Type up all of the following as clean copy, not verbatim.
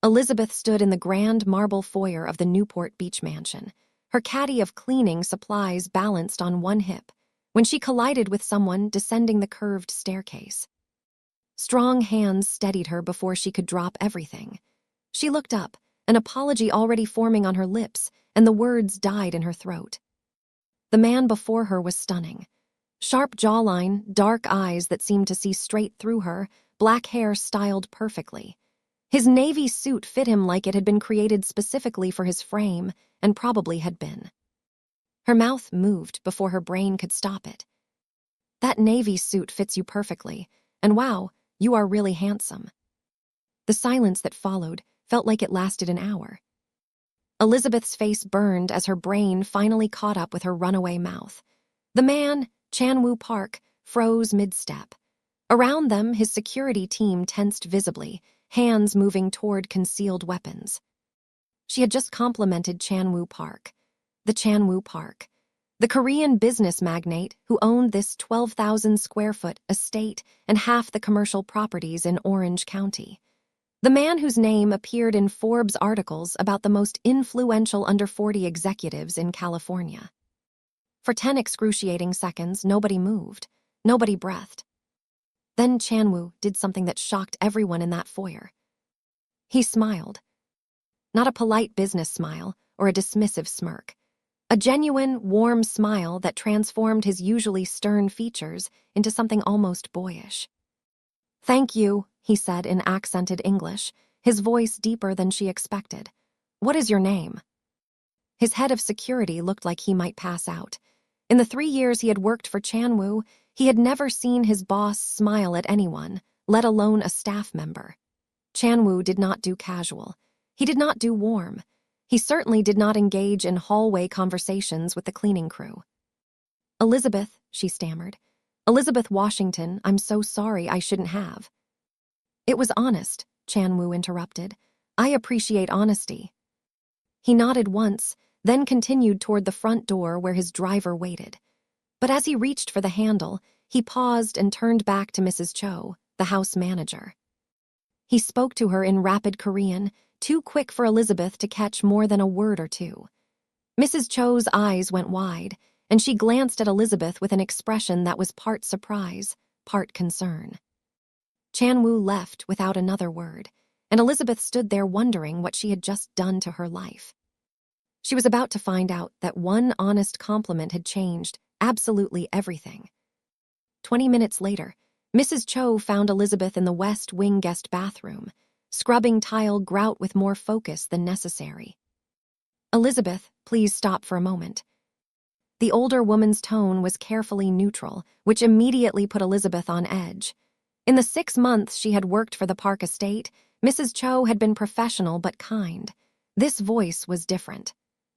Elizabeth stood in the grand marble foyer of the Newport Beach mansion, her caddy of cleaning supplies balanced on one hip, when she collided with someone descending the curved staircase. Strong hands steadied her before she could drop everything. She looked up, an apology already forming on her lips, and the words died in her throat. The man before her was stunning. Sharp jawline, dark eyes that seemed to see straight through her, black hair styled perfectly. His navy suit fit him like it had been created specifically for his frame, and probably had been. Her mouth moved before her brain could stop it. That navy suit fits you perfectly, and wow, you are really handsome. The silence that followed felt like it lasted an hour. Elizabeth's face burned as her brain finally caught up with her runaway mouth. The man, Chan-woo Park, froze mid-step. Around them, his security team tensed visibly, hands moving toward concealed weapons. She had just complimented Chan-woo Park. The Chan-woo Park. The Korean business magnate who owned this 12,000-square-foot estate and half the commercial properties in Orange County. The man whose name appeared in Forbes articles about the most influential under-40 executives in California. For 10 excruciating seconds, nobody moved. Nobody breathed. Then Chan-woo did something that shocked everyone in that foyer. He smiled. Not a polite business smile or a dismissive smirk. A genuine, warm smile that transformed his usually stern features into something almost boyish. "Thank you," he said in accented English, his voice deeper than she expected. "What is your name?" His head of security looked like he might pass out. In the 3 years he had worked for Chan-woo, he had never seen his boss smile at anyone, let alone a staff member. Chan-woo did not do casual. He did not do warm. He certainly did not engage in hallway conversations with the cleaning crew. "Elizabeth," she stammered. "Elizabeth Washington, I'm so sorry, I shouldn't have." "It was honest," Chan-woo interrupted. "I appreciate honesty." He nodded once, then continued toward the front door where his driver waited. But as he reached for the handle, he paused and turned back to Mrs. Cho, the house manager. He spoke to her in rapid Korean, too quick for Elizabeth to catch more than a word or two. Mrs. Cho's eyes went wide, and she glanced at Elizabeth with an expression that was part surprise, part concern. Chan-woo left without another word, and Elizabeth stood there wondering what she had just done to her life. She was about to find out that one honest compliment had changed absolutely everything. 20 minutes later, Mrs. Cho found Elizabeth in the West Wing guest bathroom, scrubbing tile grout with more focus than necessary. "Elizabeth, please stop for a moment." The older woman's tone was carefully neutral, which immediately put Elizabeth on edge. In the 6 months she had worked for the Park estate, Mrs. Cho had been professional but kind. This voice was different.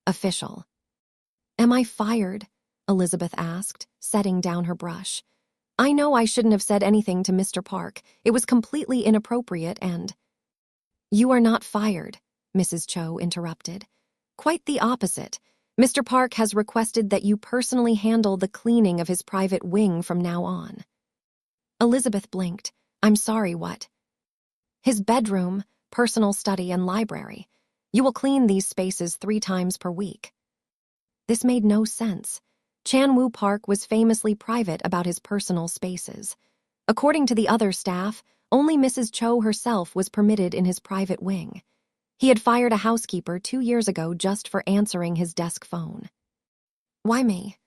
Official. "Am I fired?" Elizabeth asked, setting down her brush. "I know I shouldn't have said anything to Mr. Park. It was completely inappropriate and—" "You are not fired," Mrs. Cho interrupted. "Quite the opposite. Mr. Park has requested that you personally handle the cleaning of his private wing from now on." Elizabeth blinked. "I'm sorry, what?" "His bedroom, personal study, and library. You will clean these spaces 3 times per week." This made no sense. Chan-woo Park was famously private about his personal spaces. According to the other staff, only Mrs. Cho herself was permitted in his private wing. He had fired a housekeeper 2 years ago just for answering his desk phone. "Why me?"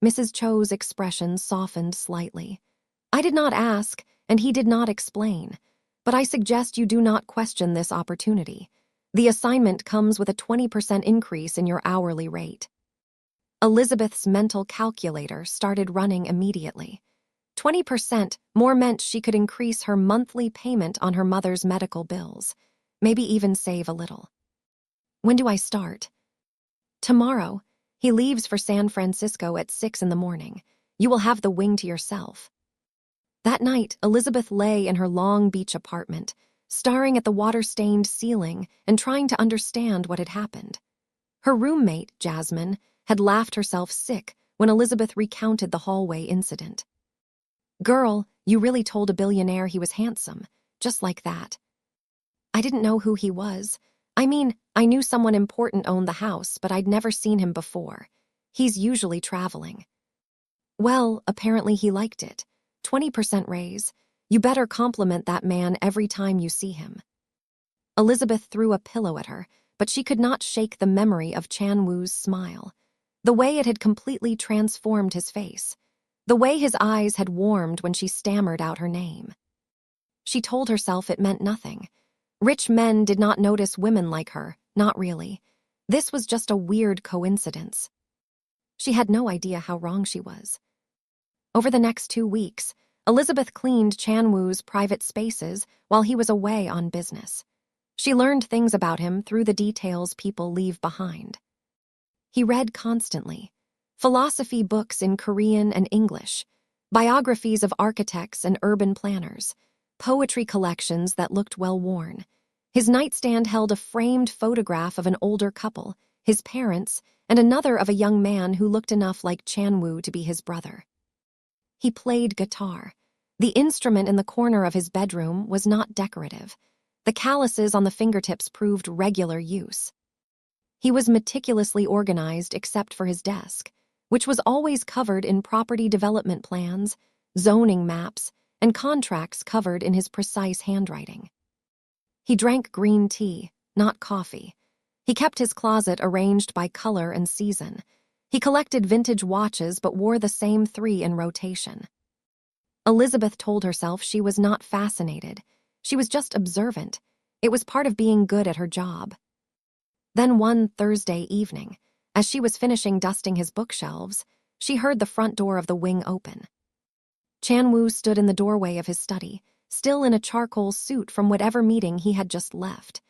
Mrs. Cho's expression softened slightly. "I did not ask, and he did not explain. But I suggest you do not question this opportunity. The assignment comes with a 20% increase in your hourly rate." Elizabeth's mental calculator started running immediately. 20% more meant she could increase her monthly payment on her mother's medical bills, maybe even save a little. "When do I start?" "Tomorrow. He leaves for San Francisco at 6 in the morning. You will have the wing to yourself." That night, Elizabeth lay in her Long Beach apartment, staring at the water-stained ceiling and trying to understand what had happened. Her roommate, Jasmine, had laughed herself sick when Elizabeth recounted the hallway incident. "Girl, you really told a billionaire he was handsome, just like that." I didn't know who he was. I mean, I knew someone important owned the house, but I'd never seen him before. He's usually traveling. Well, apparently he liked it. 20% raise. You better compliment that man every time you see him. Elizabeth threw a pillow at her, but she could not shake the memory of Chan Woo's smile. The way it had completely transformed his face. The way his eyes had warmed when she stammered out her name. She told herself it meant nothing. Rich men did not notice women like her, not really. This was just a weird coincidence. She had no idea how wrong she was. Over the next 2 weeks, Elizabeth cleaned Chan Woo's private spaces while he was away on business. She learned things about him through the details people leave behind. He read constantly. Philosophy books in Korean and English, biographies of architects and urban planners, poetry collections that looked well-worn. His nightstand held a framed photograph of an older couple, his parents, and another of a young man who looked enough like Chan Woo to be his brother. He played guitar. The instrument in the corner of his bedroom was not decorative. The calluses on the fingertips proved regular use. He was meticulously organized except for his desk, which was always covered in property development plans, zoning maps, and contracts covered in his precise handwriting. He drank green tea, not coffee. He kept his closet arranged by color and season. He collected vintage watches but wore the same 3 in rotation. Elizabeth told herself she was not fascinated. She was just observant. It was part of being good at her job. Then one Thursday evening, as she was finishing dusting his bookshelves, she heard the front door of the wing open. Chan Woo stood in the doorway of his study, still in a charcoal suit from whatever meeting he had just left.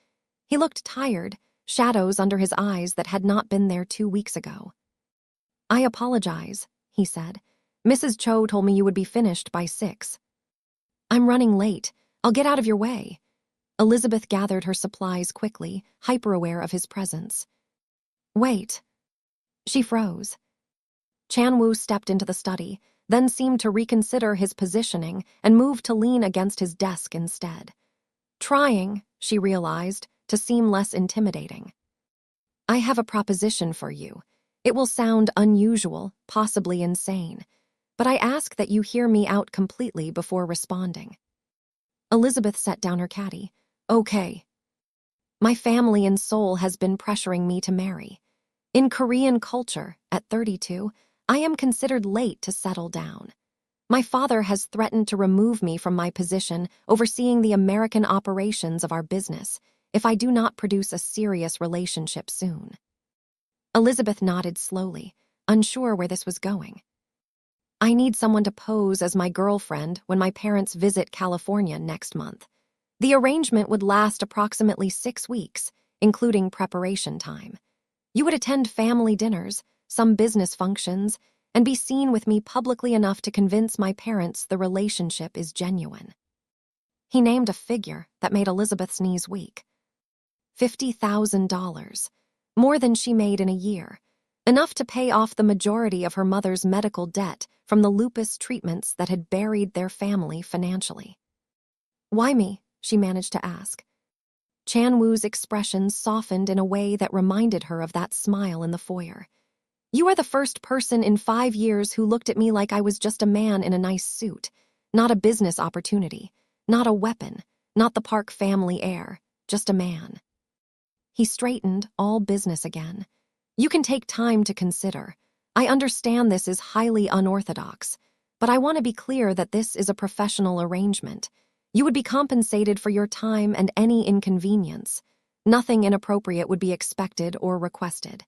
He looked tired, shadows under his eyes that had not been there 2 weeks ago. "I apologize," he said. "Mrs. Cho told me you would be finished by 6. "I'm running late. I'll get out of your way." Elizabeth gathered her supplies quickly, hyper-aware of his presence. "Wait." She froze. Chan Woo stepped into the study, then seemed to reconsider his positioning and moved to lean against his desk instead. Trying, she realized, to seem less intimidating. "I have a proposition for you. It will sound unusual, possibly insane, but I ask that you hear me out completely before responding." Elizabeth set down her caddy. "Okay. My family and soul has been pressuring me to marry. In Korean culture, at 32, I am considered late to settle down. My father has threatened to remove me from my position overseeing the American operations of our business if I do not produce a serious relationship soon." Elizabeth nodded slowly, unsure where this was going. "I need someone to pose as my girlfriend when my parents visit California next month. The arrangement would last approximately 6 weeks, including preparation time. You would attend family dinners, some business functions, and be seen with me publicly enough to convince my parents the relationship is genuine." He named a figure that made Elizabeth's knees weak. $50,000, more than she made in a year, enough to pay off the majority of her mother's medical debt from the lupus treatments that had buried their family financially. "Why me?" she managed to ask. Chan Woo's expression softened in a way that reminded her of that smile in the foyer. "You are the first person in 5 years who looked at me like I was just a man in a nice suit, not a business opportunity, not a weapon, not the Park family heir, just a man." He straightened, all business again. "You can take time to consider. I understand this is highly unorthodox, but I want to be clear that this is a professional arrangement. You would be compensated for your time and any inconvenience. Nothing inappropriate would be expected or requested."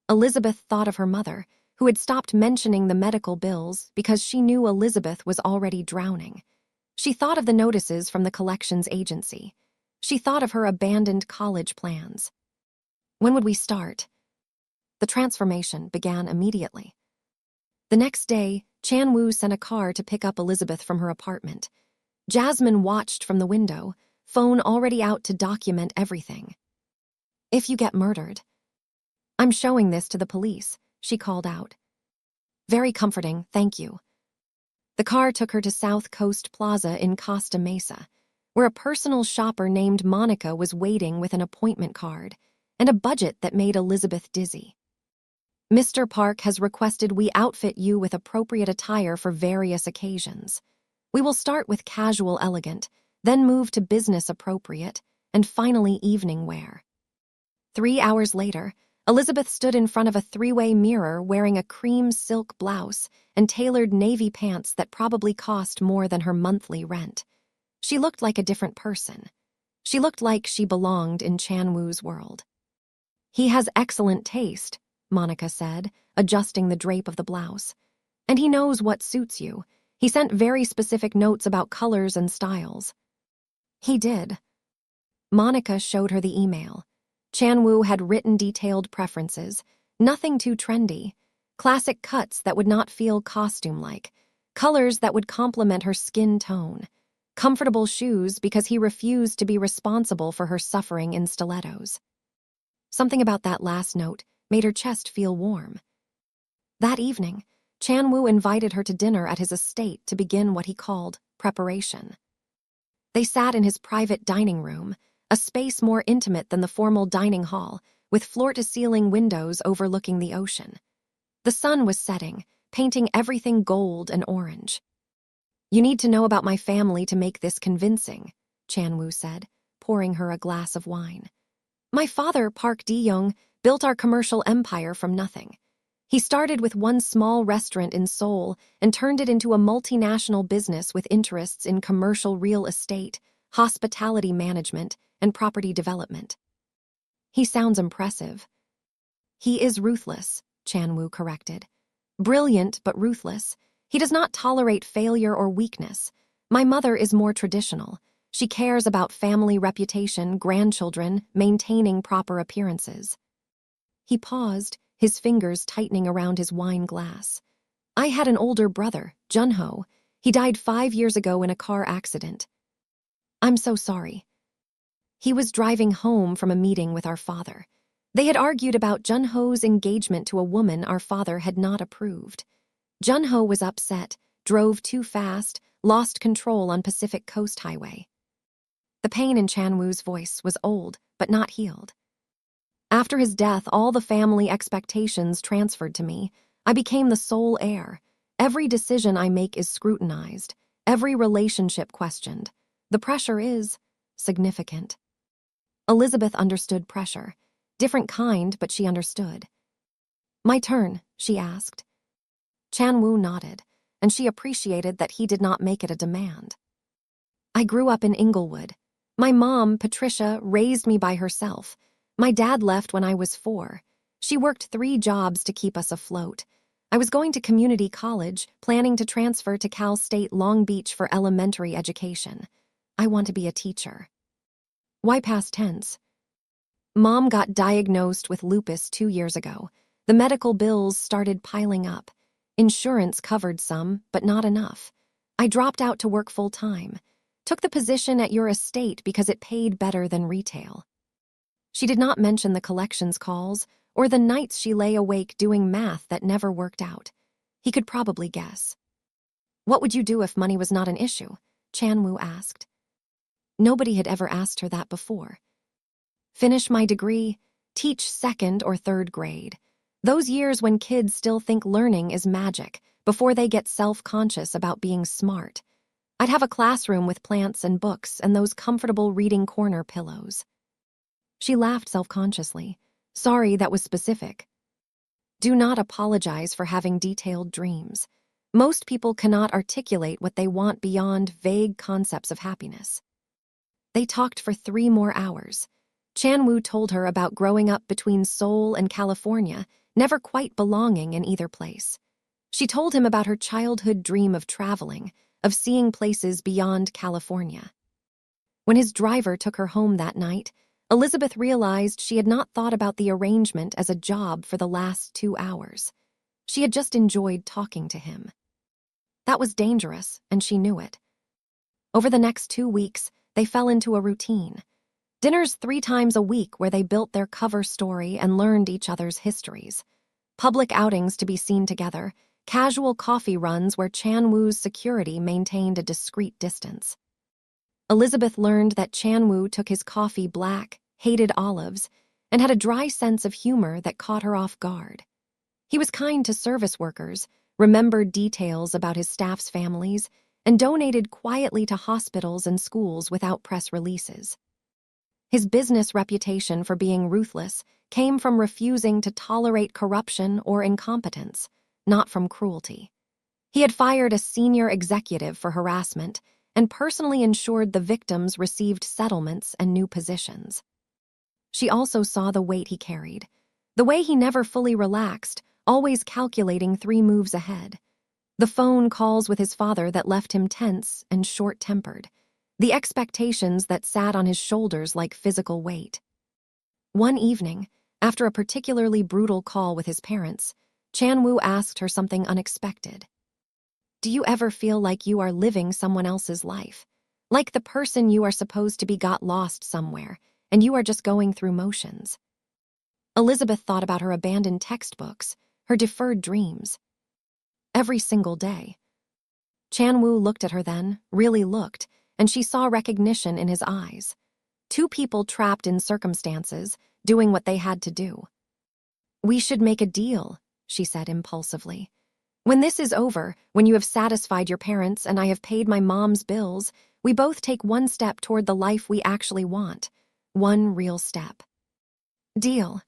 Elizabeth thought of her mother, who had stopped mentioning the medical bills because she knew Elizabeth was already drowning. She thought of the notices from the collections agency. She thought of her abandoned college plans. "When would we start?" The transformation began immediately. The next day, Chan Woo sent a car to pick up Elizabeth from her apartment. Jasmine watched from the window, phone already out to document everything. "If you get murdered." "I'm showing this to the police," she called out. "Very comforting, thank you." The car took her to South Coast Plaza in Costa Mesa. where a personal shopper named Monica was waiting with an appointment card and a budget that made Elizabeth dizzy. Mr. Park has requested we outfit you with appropriate attire for various occasions. We will start with casual elegant, then move to business appropriate, and finally evening wear. 3 hours later, Elizabeth stood in front of a three-way mirror wearing a cream silk blouse and tailored navy pants that probably cost more than her monthly rent. She looked like a different person. She looked like she belonged in Chan-woo's world. "He has excellent taste," Monica said, adjusting the drape of the blouse. "And he knows what suits you. He sent very specific notes about colors and styles." "He did." Monica showed her the email. Chan-woo had written detailed preferences, nothing too trendy, classic cuts that would not feel costume-like, colors that would complement her skin tone, comfortable shoes because he refused to be responsible for her suffering in stilettos. Something about that last note made her chest feel warm. That evening, Chan-woo invited her to dinner at his estate to begin what he called preparation. They sat in his private dining room, a space more intimate than the formal dining hall, with floor-to-ceiling windows overlooking the ocean. The sun was setting, painting everything gold and orange. "You need to know about my family to make this convincing," Chan-woo said, pouring her a glass of wine. "My father, Park De-young, built our commercial empire from nothing. He started with one small restaurant in Seoul and turned it into a multinational business with interests in commercial real estate, hospitality management, and property development." "He sounds impressive." "He is ruthless," Chan-woo corrected. "Brilliant but ruthless. He does not tolerate failure or weakness. My mother is more traditional. She cares about family reputation, grandchildren, maintaining proper appearances." He paused, his fingers tightening around his wine glass. "I had an older brother, Junho. He died 5 years ago in a car accident." "I'm so sorry." "He was driving home from a meeting with our father. They had argued about Junho's engagement to a woman our father had not approved. Junho was upset, drove too fast, lost control on Pacific Coast Highway." The pain in Chan-woo's voice was old, but not healed. "After his death, all the family expectations transferred to me. I became the sole heir. Every decision I make is scrutinized, every relationship questioned. The pressure is significant." Elizabeth understood pressure. Different kind, but she understood. "My turn?" she asked. Chan-woo nodded, and she appreciated that he did not make it a demand. "I grew up in Inglewood. My mom, Patricia, raised me by herself. My dad left when I was 4. She worked 3 jobs to keep us afloat. I was going to community college, planning to transfer to Cal State Long Beach for elementary education. I want to be a teacher." "Why past tense?" "Mom got diagnosed with lupus 2 years ago. The medical bills started piling up. Insurance covered some, but not enough. I dropped out to work full-time. Took the position at your estate because it paid better than retail." She did not mention the collections calls or the nights she lay awake doing math that never worked out. He could probably guess. "What would you do if money was not an issue?" Chan-woo asked. Nobody had ever asked her that before. "Finish my degree, teach 2nd or 3rd grade. Those years when kids still think learning is magic before they get self-conscious about being smart. I'd have a classroom with plants and books and those comfortable reading corner pillows." She laughed self-consciously. "Sorry, that was specific." Do not apologize for having detailed dreams. Most people cannot articulate what they want beyond vague concepts of happiness. They talked for 3 more hours. Chan-woo told her about growing up between Seoul and California, never quite belonging in either place. She told him about her childhood dream of traveling, of seeing places beyond California. When his driver took her home that night, Elizabeth realized she had not thought about the arrangement as a job for the last 2 hours. She had just enjoyed talking to him. That was dangerous, and she knew it. Over the next 2 weeks, they fell into a routine. Dinners 3 times a week where they built their cover story and learned each other's histories. Public outings to be seen together, casual coffee runs where Chan-woo's security maintained a discreet distance. Elizabeth learned that Chan-woo took his coffee black, hated olives, and had a dry sense of humor that caught her off guard. He was kind to service workers, remembered details about his staff's families, and donated quietly to hospitals and schools without press releases. His business reputation for being ruthless came from refusing to tolerate corruption or incompetence, not from cruelty. He had fired a senior executive for harassment and personally ensured the victims received settlements and new positions. She also saw the weight he carried, the way he never fully relaxed, always calculating 3 moves ahead. The phone calls with his father that left him tense and short-tempered, the expectations that sat on his shoulders like physical weight. One evening, after a particularly brutal call with his parents, Chan-woo asked her something unexpected. "Do you ever feel like you are living someone else's life? Like the person you are supposed to be got lost somewhere, and you are just going through motions?" Elizabeth thought about her abandoned textbooks, her deferred dreams. Every single day. Chan-woo looked at her then, really looked, and she saw recognition in his eyes. 2 people trapped in circumstances, doing what they had to do. "We should make a deal," she said impulsively. "When this is over, when you have satisfied your parents and I have paid my mom's bills, we both take 1 step toward the life we actually want. 1 real step." "Deal."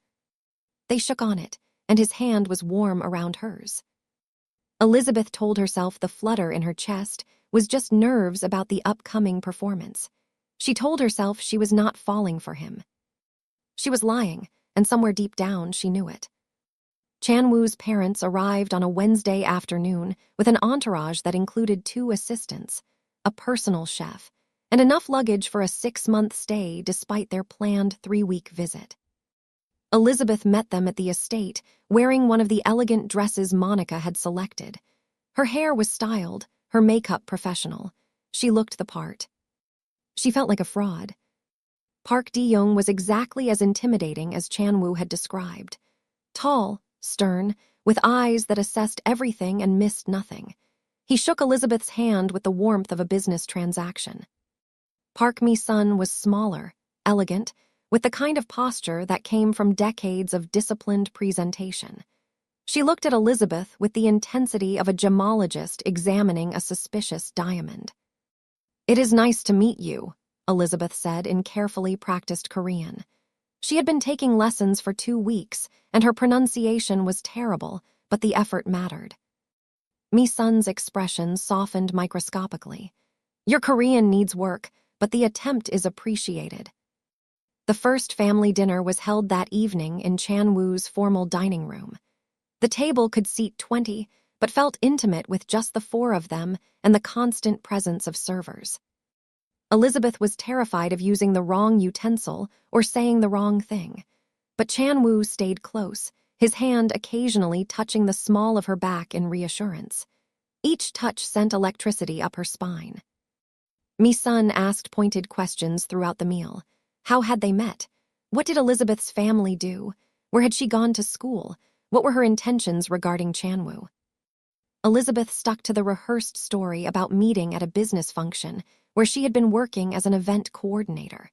They shook on it, and his hand was warm around hers. Elizabeth told herself the flutter in her chest was just nerves about the upcoming performance. She told herself she was not falling for him. She was lying, and somewhere deep down she knew it. Chan-woo's parents arrived on a Wednesday afternoon with an entourage that included 2 assistants, a personal chef, and enough luggage for a 6-month stay despite their planned 3-week visit. Elizabeth met them at the estate, wearing one of the elegant dresses Monica had selected. Her hair was styled, her makeup professional. She looked the part. She felt like a fraud. Park De-young was exactly as intimidating as Chan-woo had described. Tall, stern, with eyes that assessed everything and missed nothing. He shook Elizabeth's hand with the warmth of a business transaction. Park Mi-sun was smaller, elegant, with the kind of posture that came from decades of disciplined presentation. She looked at Elizabeth with the intensity of a gemologist examining a suspicious diamond. "It is nice to meet you," Elizabeth said in carefully practiced Korean. She had been taking lessons for 2 weeks, and her pronunciation was terrible, but the effort mattered. Mi-sun's expression softened microscopically. "Your Korean needs work, but the attempt is appreciated." The first family dinner was held that evening in Chan-woo's formal dining room. The table could seat 20, but felt intimate with just the 4 of them and the constant presence of servers. Elizabeth was terrified of using the wrong utensil or saying the wrong thing. But Chan-woo stayed close, his hand occasionally touching the small of her back in reassurance. Each touch sent electricity up her spine. Mi-sun asked pointed questions throughout the meal. How had they met? What did Elizabeth's family do? Where had she gone to school? What were her intentions regarding Chan-woo? Elizabeth stuck to the rehearsed story about meeting at a business function where she had been working as an event coordinator.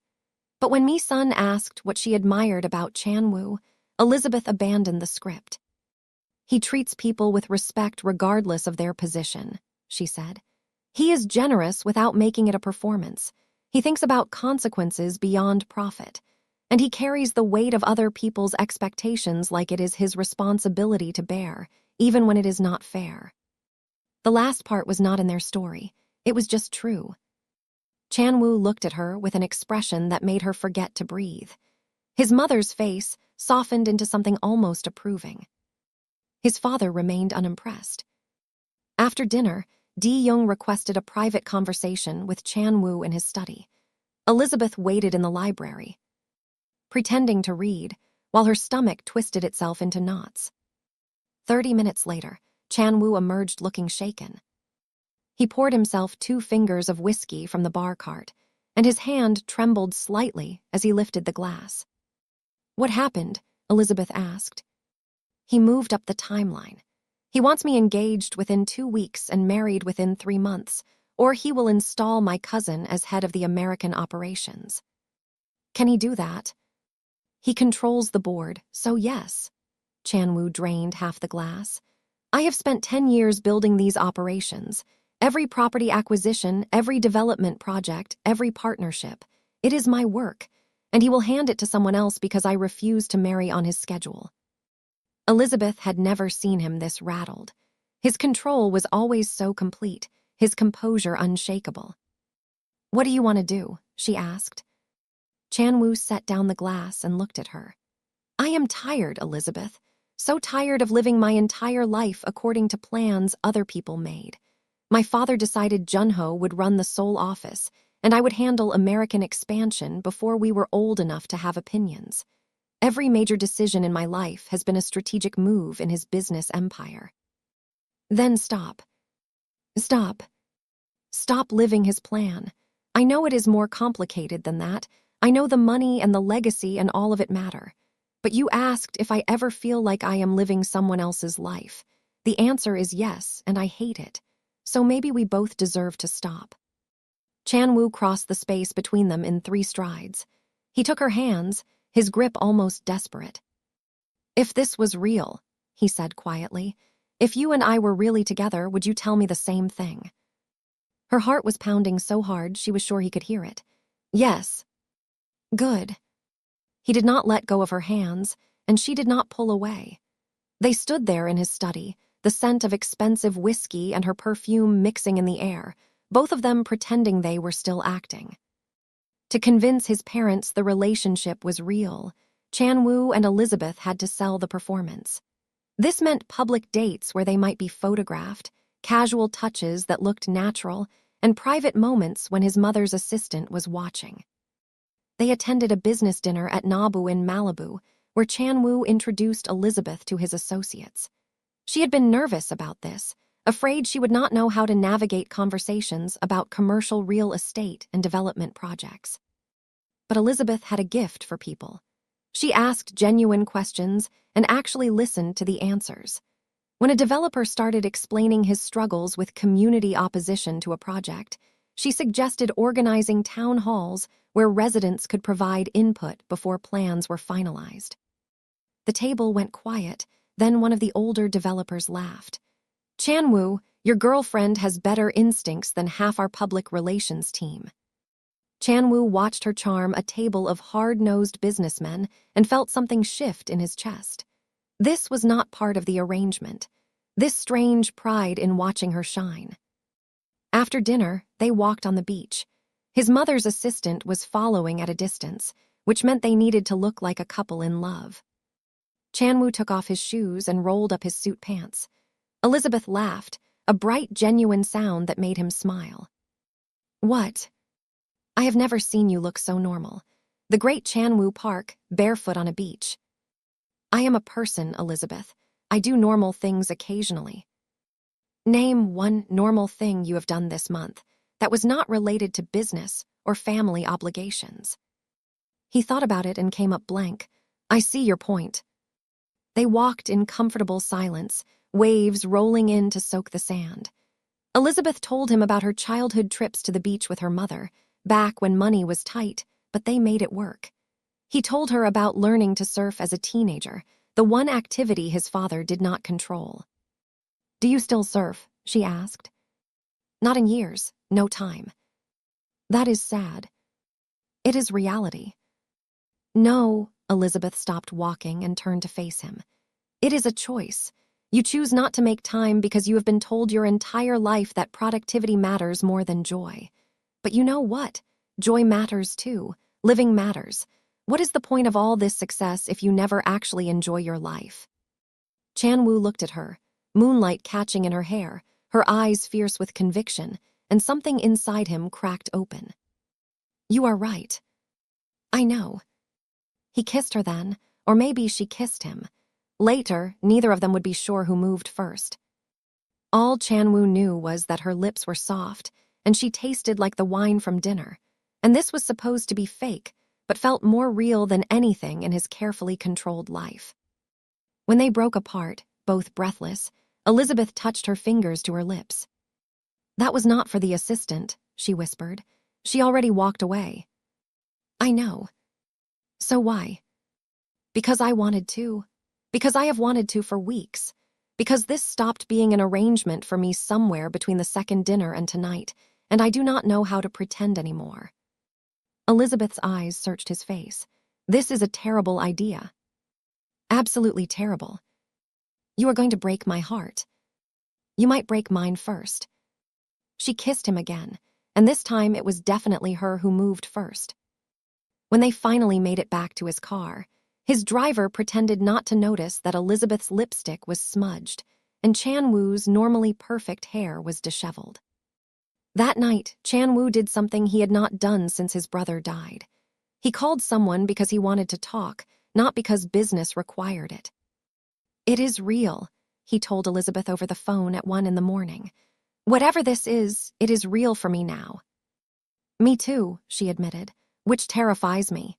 But when Mi-sun asked what she admired about Chan-woo, Elizabeth abandoned the script. "He treats people with respect regardless of their position," she said. "He is generous without making it a performance. He thinks about consequences beyond profit, and he carries the weight of other people's expectations like it is his responsibility to bear, even when it is not fair." The last part was not in their story. It was just true. Chan-woo looked at her with an expression that made her forget to breathe. His mother's face softened into something almost approving. His father remained unimpressed. After dinner, De-young requested a private conversation with Chan-woo in his study. Elizabeth waited in the library, pretending to read, while her stomach twisted itself into knots. 30 minutes later, Chan-woo emerged looking shaken. He poured himself 2 fingers of whiskey from the bar cart, and his hand trembled slightly as he lifted the glass. "What happened?" Elizabeth asked. "He moved up the timeline. He wants me engaged within 2 weeks and married within 3 months, or he will install my cousin as head of the American operations. Can he do that? He controls the board, so yes. Chanwoo drained half the glass. I have spent 10 years building these operations. Every property acquisition, every development project, every partnership. It is my work, and he will hand it to someone else because I refuse to marry on his schedule. Elizabeth had never seen him this rattled. His control was always so complete, his composure unshakable. What do you want to do? She asked. Chanwoo set down the glass and looked at her. I am tired, Elizabeth. So tired of living my entire life according to plans other people made. My father decided Junho would run the Seoul office, and I would handle American expansion before we were old enough to have opinions. Every major decision in my life has been a strategic move in his business empire. Then stop. Stop. Stop living his plan. I know it is more complicated than that. I know the money and the legacy and all of it matter. But you asked if I ever feel like I am living someone else's life. The answer is yes, and I hate it. So maybe we both deserve to stop. Chanwoo crossed the space between them in 3 strides. He took her hands, his grip almost desperate. If this was real, he said quietly, if you and I were really together, would you tell me the same thing? Her heart was pounding so hard she was sure he could hear it. Yes. Good. He did not let go of her hands, and she did not pull away. They stood there in his study, the scent of expensive whiskey and her perfume mixing in the air, both of them pretending they were still acting. To convince his parents the relationship was real, Chanwoo and Elizabeth had to sell the performance. This meant public dates where they might be photographed, casual touches that looked natural, and private moments when his mother's assistant was watching. They attended a business dinner at Nabu in Malibu, where Chanwoo introduced Elizabeth to his associates. She had been nervous about this, afraid she would not know how to navigate conversations about commercial real estate and development projects. But Elizabeth had a gift for people. She asked genuine questions and actually listened to the answers. When a developer started explaining his struggles with community opposition to a project, she suggested organizing town halls where residents could provide input before plans were finalized. The table went quiet, then one of the older developers laughed. Chanwoo, your girlfriend has better instincts than half our public relations team. Chanwoo watched her charm a table of hard-nosed businessmen and felt something shift in his chest. This was not part of the arrangement. This strange pride in watching her shine. After dinner, they walked on the beach. His mother's assistant was following at a distance, which meant they needed to look like a couple in love. Chanwoo took off his shoes and rolled up his suit pants. Elizabeth laughed, a bright, genuine sound that made him smile. What? I have never seen you look so normal. The great Chanwoo Park, barefoot on a beach. I am a person, Elizabeth. I do normal things occasionally. Name one normal thing you have done this month that was not related to business or family obligations. He thought about it and came up blank. I see your point. They walked in comfortable silence, waves rolling in to soak the sand. Elizabeth told him about her childhood trips to the beach with her mother, back when money was tight, but they made it work. He told her about learning to surf as a teenager, the one activity his father did not control. Do you still surf? She asked. Not in years, no time. That is sad. It is reality. No, Elizabeth stopped walking and turned to face him. It is a choice. You choose not to make time because you have been told your entire life that productivity matters more than joy. But you know what? Joy matters too. Living matters. What is the point of all this success if you never actually enjoy your life? Chanwoo looked at her, moonlight catching in her hair, her eyes fierce with conviction, and something inside him cracked open. You are right. I know. He kissed her then, or maybe she kissed him. Later, neither of them would be sure who moved first. All Chanwoo knew was that her lips were soft, and she tasted like the wine from dinner, and this was supposed to be fake, but felt more real than anything in his carefully controlled life. When they broke apart, both breathless, Elizabeth touched her fingers to her lips. That was not for the assistant, she whispered. She already walked away. I know. So why? Because I wanted to. Because I have wanted to for weeks. Because this stopped being an arrangement for me somewhere between the second dinner and tonight, and I do not know how to pretend anymore. Elizabeth's eyes searched his face. This is a terrible idea. Absolutely terrible. You are going to break my heart. You might break mine first. She kissed him again, and this time it was definitely her who moved first. When they finally made it back to his car, his driver pretended not to notice that Elizabeth's lipstick was smudged and Chan Woo's normally perfect hair was disheveled. That night, Chan Woo did something he had not done since his brother died. He called someone because he wanted to talk, not because business required it. It is real, he told Elizabeth over the phone at 1 a.m. Whatever this is, it is real for me now. Me too, she admitted, which terrifies me.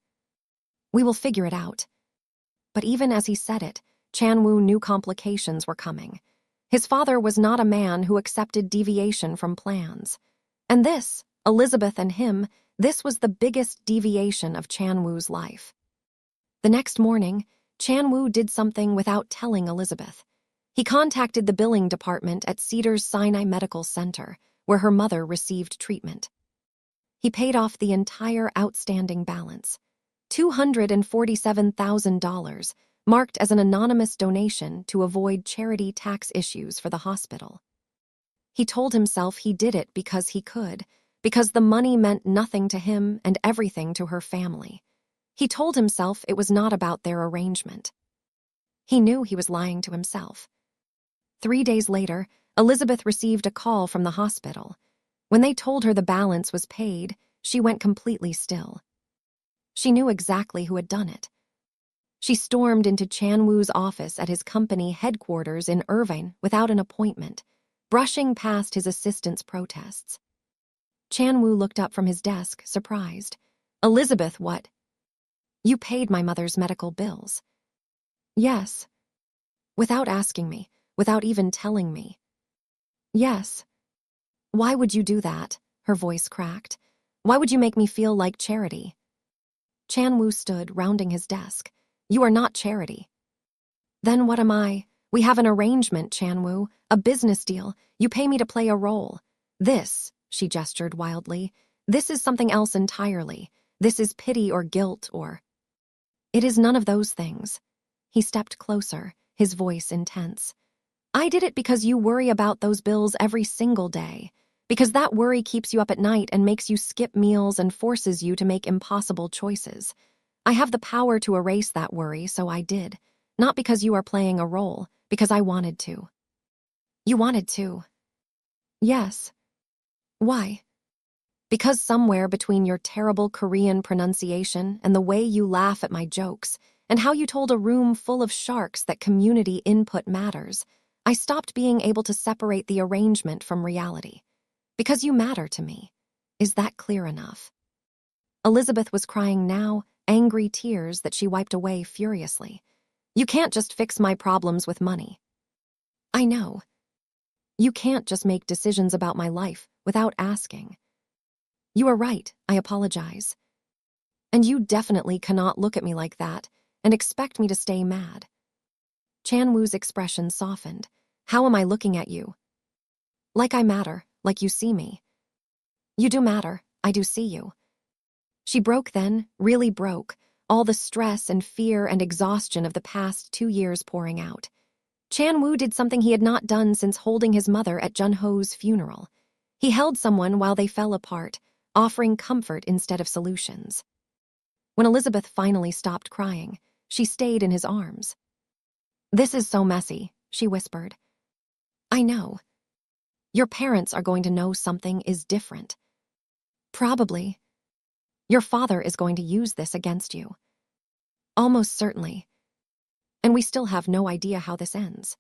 We will figure it out. But even as he said it, Chan Woo knew complications were coming. His father was not a man who accepted deviation from plans. And this, Elizabeth and him, this was the biggest deviation of Chan Woo's life. The next morning, Chan Woo did something without telling Elizabeth. He contacted the billing department at Cedars-Sinai Medical Center, where her mother received treatment. He paid off the entire outstanding balance, $247,000, marked as an anonymous donation to avoid charity tax issues for the hospital. He told himself he did it because he could, because the money meant nothing to him and everything to her family. He told himself it was not about their arrangement. He knew he was lying to himself. 3 days later, Elizabeth received a call from the hospital. When they told her the balance was paid, she went completely still. She knew exactly who had done it. She stormed into Chan Woo's office at his company headquarters in Irvine without an appointment, brushing past his assistant's protests. Chan Woo looked up from his desk, surprised. Elizabeth, what? You paid my mother's medical bills. Yes. Without asking me, without even telling me. Yes. Why would you do that? Her voice cracked. Why would you make me feel like charity? Chan Woo stood, rounding his desk. You are not charity. Then what am I? We have an arrangement, Chan Woo, a business deal. You pay me to play a role. This, she gestured wildly, this is something else entirely. This is pity or guilt or... It is none of those things. He stepped closer, his voice intense. I did it because you worry about those bills every single day. Because that worry keeps you up at night and makes you skip meals and forces you to make impossible choices. I have the power to erase that worry, so I did. Not because you are playing a role, because I wanted to. You wanted to? Yes. Why? Because somewhere between your terrible Korean pronunciation and the way you laugh at my jokes, and how you told a room full of sharks that community input matters, I stopped being able to separate the arrangement from reality. Because you matter to me. Is that clear enough? Elizabeth was crying now, angry tears that she wiped away furiously. You can't just fix my problems with money. I know. You can't just make decisions about my life without asking. You are right, I apologize. And you definitely cannot look at me like that and expect me to stay mad. Chan Woo's expression softened. How am I looking at you? Like I matter, like you see me. You do matter, I do see you. She broke then, really broke, all the stress and fear and exhaustion of the past 2 years pouring out. Chan Woo did something he had not done since holding his mother at Jun Ho's funeral. He held someone while they fell apart, offering comfort instead of solutions. When Elizabeth finally stopped crying, she stayed in his arms. This is so messy, she whispered. I know. Your parents are going to know something is different. Probably. Your father is going to use this against you. Almost certainly. And we still have no idea how this ends.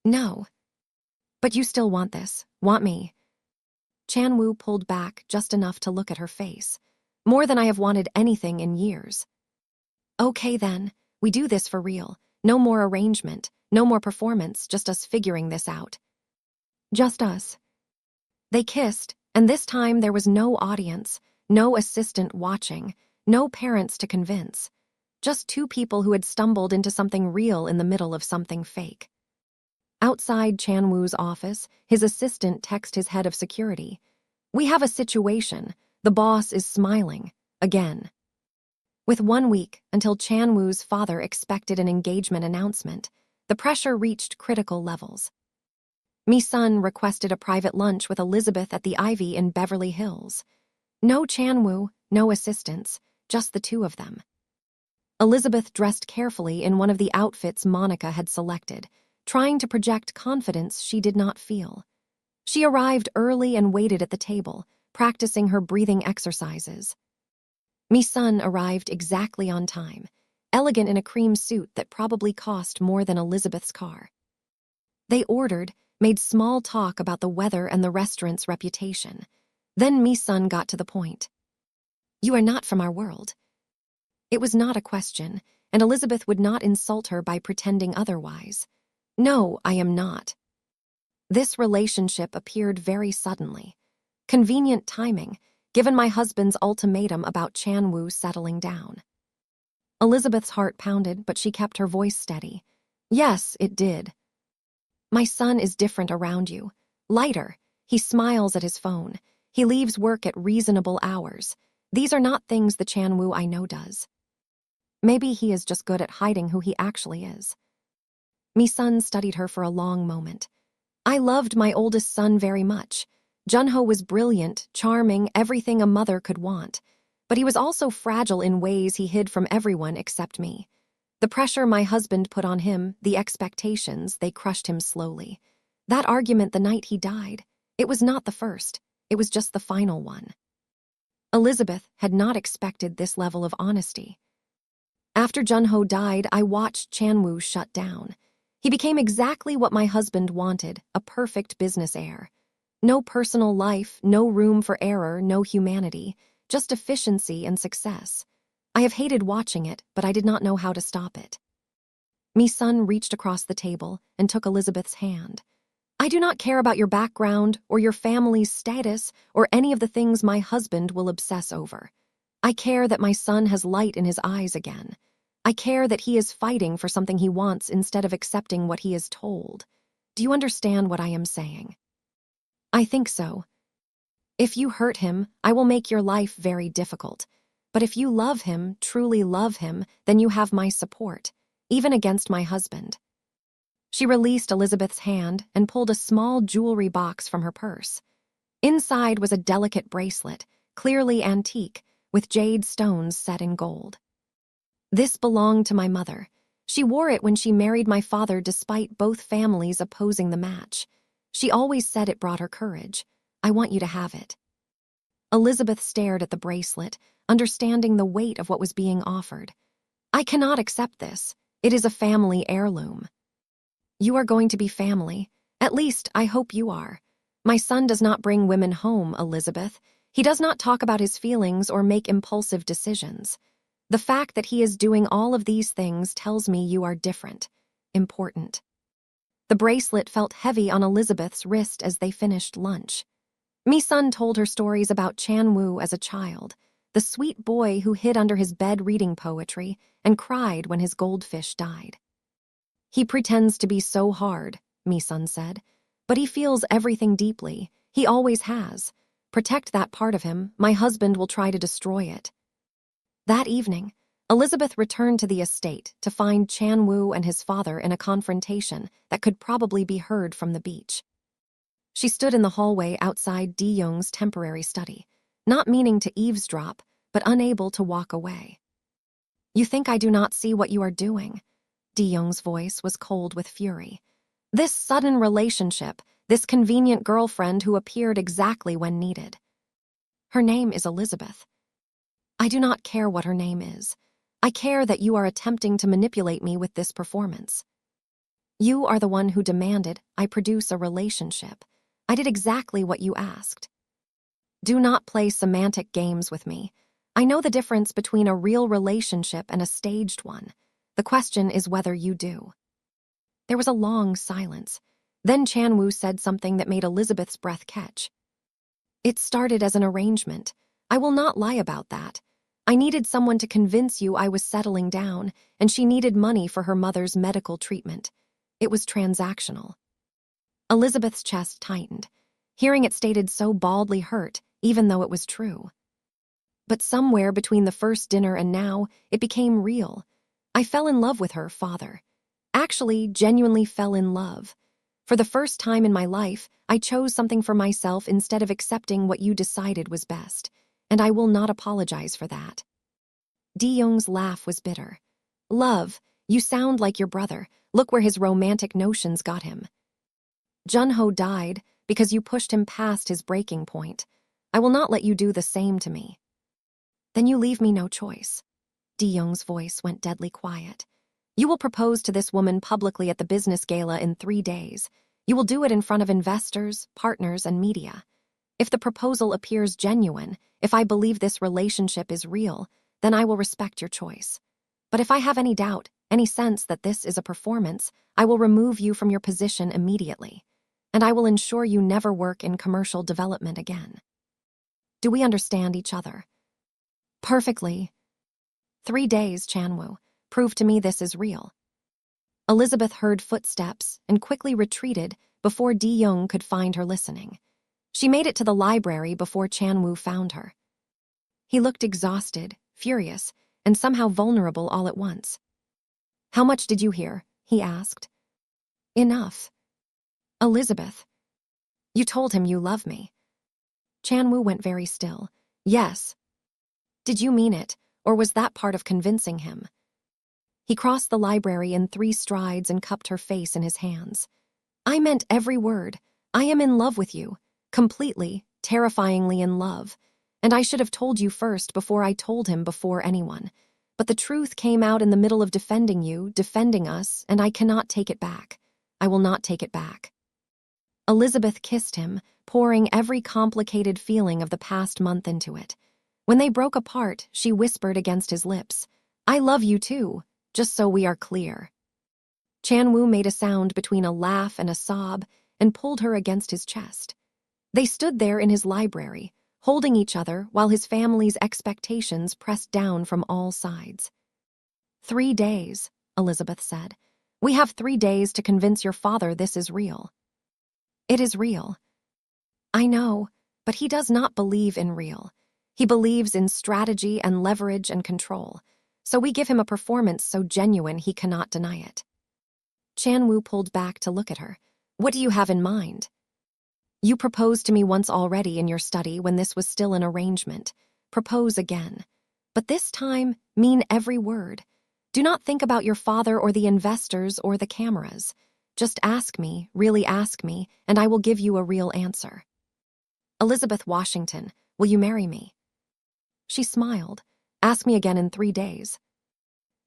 No. But you still want this, want me. Chan Woo pulled back just enough to look at her face. More than I have wanted anything in years. Okay then, we do this for real. No more arrangement, no more performance, just us figuring this out. Just us. They kissed, and this time there was no audience, no assistant watching, no parents to convince. Just two people who had stumbled into something real in the middle of something fake. Outside Chan-woo's office, his assistant texted his head of security. "We have a situation. The boss is smiling. Again." With 1 week until Chan-woo's father expected an engagement announcement, the pressure reached critical levels. Mi-sun requested a private lunch with Elizabeth at the Ivy in Beverly Hills. No Chan-woo, no assistants, just the two of them. Elizabeth dressed carefully in one of the outfits Monica had selected, trying to project confidence she did not feel. She arrived early and waited at the table, practicing her breathing exercises. Mi-sun arrived exactly on time, elegant in a cream suit that probably cost more than Elizabeth's car. They ordered, made small talk about the weather and the restaurant's reputation. Then Mi-sun got to the point. "You are not from our world." It was not a question, and Elizabeth would not insult her by pretending otherwise. "No, I am not." This relationship appeared very suddenly. Convenient timing, given my husband's ultimatum about Chan-woo settling down. Elizabeth's heart pounded, but she kept her voice steady. "Yes, it did. My son is different around you. Lighter. He smiles at his phone. He leaves work at reasonable hours. These are not things the Chan-woo I know does. Maybe he is just good at hiding who he actually is." Mi-sun studied her for a long moment. "I loved my oldest son very much. Junho was brilliant, charming, everything a mother could want. But he was also fragile in ways he hid from everyone except me. The pressure my husband put on him, the expectations, they crushed him slowly. That argument the night he died, it was not the first, it was just the final one." Elizabeth had not expected this level of honesty. "After Junho died, I watched Chan-woo shut down. He became exactly what my husband wanted, a perfect business heir. No personal life, no room for error, no humanity, just efficiency and success. I have hated watching it, but I did not know how to stop it." Mi-sun reached across the table and took Elizabeth's hand. "I do not care about your background or your family's status or any of the things my husband will obsess over. I care that my son has light in his eyes again. I care that he is fighting for something he wants instead of accepting what he is told. Do you understand what I am saying?" "I think so. If you hurt him, I will make your life very difficult. But if you love him, truly love him, then you have my support, even against my husband." She released Elizabeth's hand and pulled a small jewelry box from her purse. Inside was a delicate bracelet, clearly antique, with jade stones set in gold. "This belonged to my mother. She wore it when she married my father despite both families opposing the match. She always said it brought her courage. I want you to have it." Elizabeth stared at the bracelet, understanding the weight of what was being offered. "I cannot accept this. It is a family heirloom." "You are going to be family. At least, I hope you are. My son does not bring women home, Elizabeth. He does not talk about his feelings or make impulsive decisions. The fact that he is doing all of these things tells me you are different, important." The bracelet felt heavy on Elizabeth's wrist as they finished lunch. Mi-sun told her stories about Chan-woo as a child, the sweet boy who hid under his bed reading poetry and cried when his goldfish died. "He pretends to be so hard," Mi-sun said, "but he feels everything deeply. He always has. Protect that part of him. My husband will try to destroy it." That evening, Elizabeth returned to the estate to find Chan-woo and his father in a confrontation that could probably be heard from the beach. She stood in the hallway outside Di-young's temporary study, not meaning to eavesdrop, but unable to walk away. "You think I do not see what you are doing?" Di-young's voice was cold with fury. "This sudden relationship, this convenient girlfriend who appeared exactly when needed. Her name is Elizabeth. I do not care what her name is. I care that you are attempting to manipulate me with this performance. You are the one who demanded I produce a relationship. I did exactly what you asked. Do not play semantic games with me. I know the difference between a real relationship and a staged one. The question is whether you do." There was a long silence. Then Chan-woo said something that made Elizabeth's breath catch. It started as an arrangement. I will not lie about that. I needed someone to convince you I was settling down, and she needed money for her mother's medical treatment. It was transactional. Elizabeth's chest tightened. Hearing it stated so baldly hurt, even though it was true. But somewhere between the first dinner and now, it became real. I fell in love with her, father. Actually, genuinely fell in love. For the first time in my life, I chose something for myself instead of accepting what you decided was best, and I will not apologize for that. De-young's laugh was bitter. Love, you sound like your brother. Look where his romantic notions got him. Junho died because you pushed him past his breaking point. I will not let you do the same to me. Then you leave me no choice. De-young's voice went deadly quiet. You will propose to this woman publicly at the business gala in 3 days. You will do it in front of investors, partners, and media. If the proposal appears genuine, if I believe this relationship is real, then I will respect your choice. But if I have any doubt, any sense that this is a performance, I will remove you from your position immediately. And I will ensure you never work in commercial development again. Do we understand each other? Perfectly. 3 days, Chanwoo. Prove to me this is real. Elizabeth heard footsteps and quickly retreated before De-young could find her listening. She made it to the library before Chanwoo found her. He looked exhausted, furious, and somehow vulnerable all at once. How much did you hear? He asked. Enough. Elizabeth. You told him you love me. Chanwoo went very still. Yes. Did you mean it, or was that part of convincing him? He crossed the library in 3 strides and cupped her face in his hands. I meant every word. I am in love with you. Completely, terrifyingly in love. And I should have told you first before I told him before anyone. But the truth came out in the middle of defending you, defending us, and I cannot take it back. I will not take it back. Elizabeth kissed him, pouring every complicated feeling of the past month into it. When they broke apart, she whispered against his lips, I love you too, just so we are clear. Chanwoo made a sound between a laugh and a sob and pulled her against his chest. They stood there in his library, holding each other while his family's expectations pressed down from all sides. 3 days, Elizabeth said. We have 3 days to convince your father this is real. It is real. I know, but he does not believe in real. He believes in strategy and leverage and control, so we give him a performance so genuine he cannot deny it. Chanwoo pulled back to look at her. What do you have in mind? You proposed to me once already in your study when this was still an arrangement. Propose again. But this time, mean every word. Do not think about your father or the investors or the cameras. Just ask me, really ask me, and I will give you a real answer. Elizabeth Washington, will you marry me? She smiled. Ask me again in 3 days.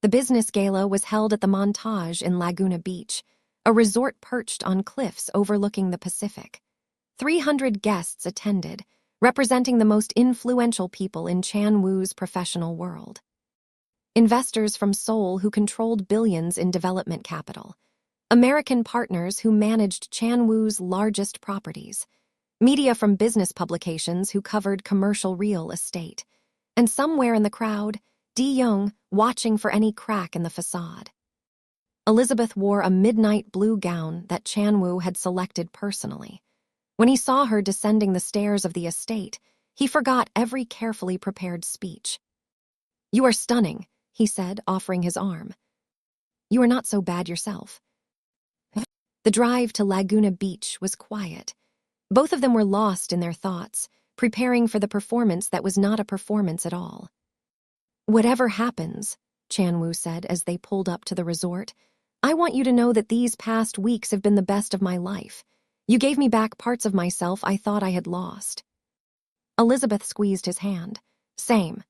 The business gala was held at the Montage in Laguna Beach, a resort perched on cliffs overlooking the Pacific. 300 guests attended, representing the most influential people in Chanwoo's professional world. Investors from Seoul who controlled billions in development capital. American partners who managed Chanwoo's largest properties. Media from business publications who covered commercial real estate. And somewhere in the crowd, De-young watching for any crack in the facade. Elizabeth wore a midnight blue gown that Chanwoo had selected personally. When he saw her descending the stairs of the estate, he forgot every carefully prepared speech. You are stunning, he said, offering his arm. You are not so bad yourself. The drive to Laguna Beach was quiet. Both of them were lost in their thoughts, preparing for the performance that was not a performance at all. Whatever happens, Chanwoo said as they pulled up to the resort, I want you to know that these past weeks have been the best of my life. You gave me back parts of myself I thought I had lost. Elizabeth squeezed his hand. Same.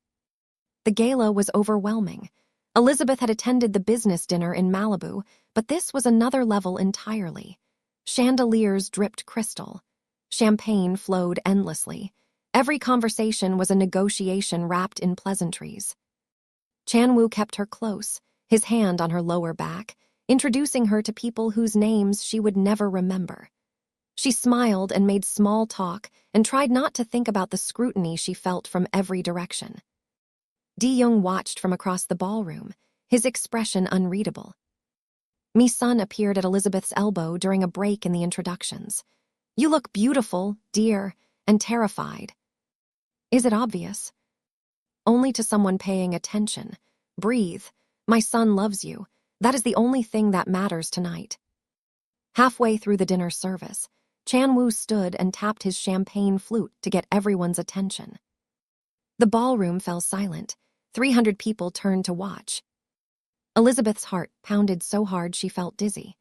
The gala was overwhelming. Elizabeth had attended the business dinner in Malibu, but this was another level entirely. Chandeliers dripped crystal. Champagne flowed endlessly. Every conversation was a negotiation wrapped in pleasantries. Chanwoo kept her close, his hand on her lower back, introducing her to people whose names she would never remember. She smiled and made small talk and tried not to think about the scrutiny she felt from every direction. Di-young watched from across the ballroom, his expression unreadable. Mi-sun appeared at Elizabeth's elbow during a break in the introductions. "You look beautiful, dear, and terrified." "Is it obvious?" "Only to someone paying attention. Breathe. My son loves you. That is the only thing that matters tonight." Halfway through the dinner service, Chan-woo stood and tapped his champagne flute to get everyone's attention. The ballroom fell silent. 300 people turned to watch. Elizabeth's heart pounded so hard she felt dizzy.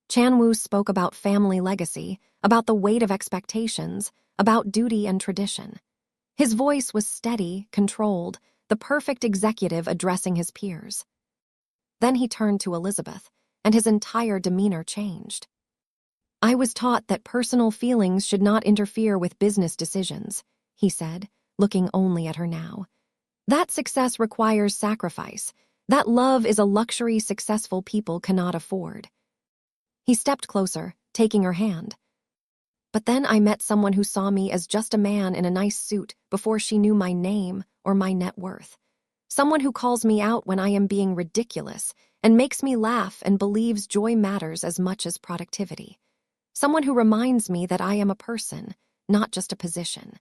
Chan-woo spoke about family legacy, about the weight of expectations, about duty and tradition. His voice was steady, controlled, the perfect executive addressing his peers. Then he turned to Elizabeth, and his entire demeanor changed. "I was taught that personal feelings should not interfere with business decisions," he said, looking only at her now. "That success requires sacrifice. That love is a luxury successful people cannot afford." He stepped closer, taking her hand. "But then I met someone who saw me as just a man in a nice suit before she knew my name or my net worth. Someone who calls me out when I am being ridiculous and makes me laugh and believes joy matters as much as productivity. Someone who reminds me that I am a person, not just a position."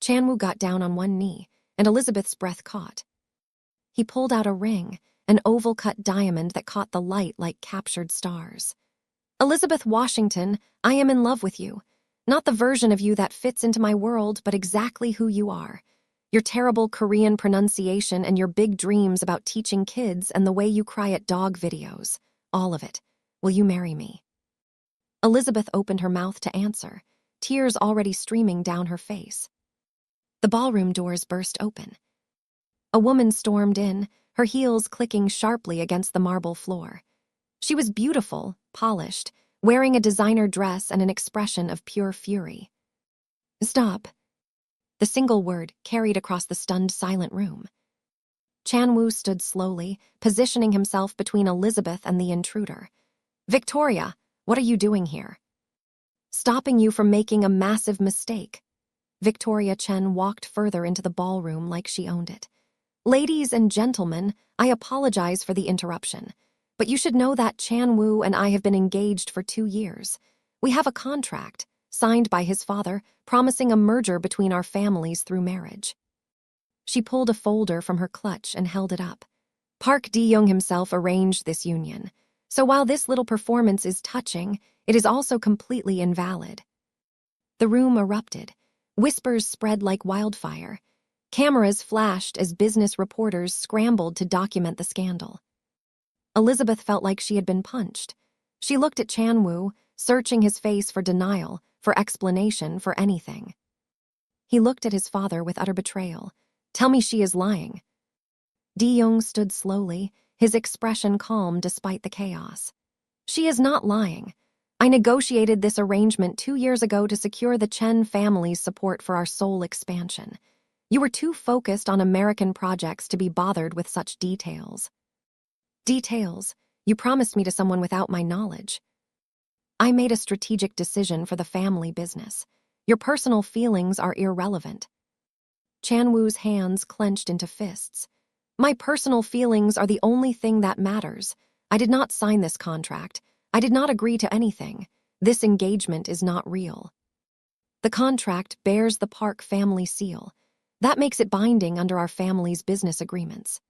Chan-woo got down on one knee, and Elizabeth's breath caught. He pulled out a ring, an oval-cut diamond that caught the light like captured stars. "Elizabeth Washington, I am in love with you. Not the version of you that fits into my world, but exactly who you are. Your terrible Korean pronunciation and your big dreams about teaching kids and the way you cry at dog videos. All of it. Will you marry me?" Elizabeth opened her mouth to answer, tears already streaming down her face. The ballroom doors burst open. A woman stormed in, her heels clicking sharply against the marble floor. She was beautiful, polished, wearing a designer dress and an expression of pure fury. "Stop." The single word carried across the stunned, silent room. Chan-woo stood slowly, positioning himself between Elizabeth and the intruder. "Victoria, what are you doing here?" "Stopping you from making a massive mistake." Victoria Chen walked further into the ballroom like she owned it. "Ladies and gentlemen, I apologize for the interruption, but you should know that Chan-woo and I have been engaged for 2 years. We have a contract, signed by his father, promising a merger between our families through marriage." She pulled a folder from her clutch and held it up. Park Di-young himself arranged this union, so while this little performance is touching, it is also completely invalid. The room erupted. Whispers spread like wildfire. Cameras flashed as business reporters scrambled to document the scandal. Elizabeth felt like she had been punched. She looked at Chan-woo, searching his face for denial, for explanation, for anything. He looked at his father with utter betrayal. "Tell me she is lying." Di-young stood slowly, his expression calm despite the chaos. "She is not lying. I negotiated this arrangement 2 years ago to secure the Chen family's support for our Seoul expansion. You were too focused on American projects to be bothered with such details." "Details? You promised me to someone without my knowledge." "I made a strategic decision for the family business. Your personal feelings are irrelevant." Chan-woo's hands clenched into fists. "My personal feelings are the only thing that matters. I did not sign this contract. I did not agree to anything. This engagement is not real." "The contract bears the Park family seal. That makes it binding under our family's business agreements."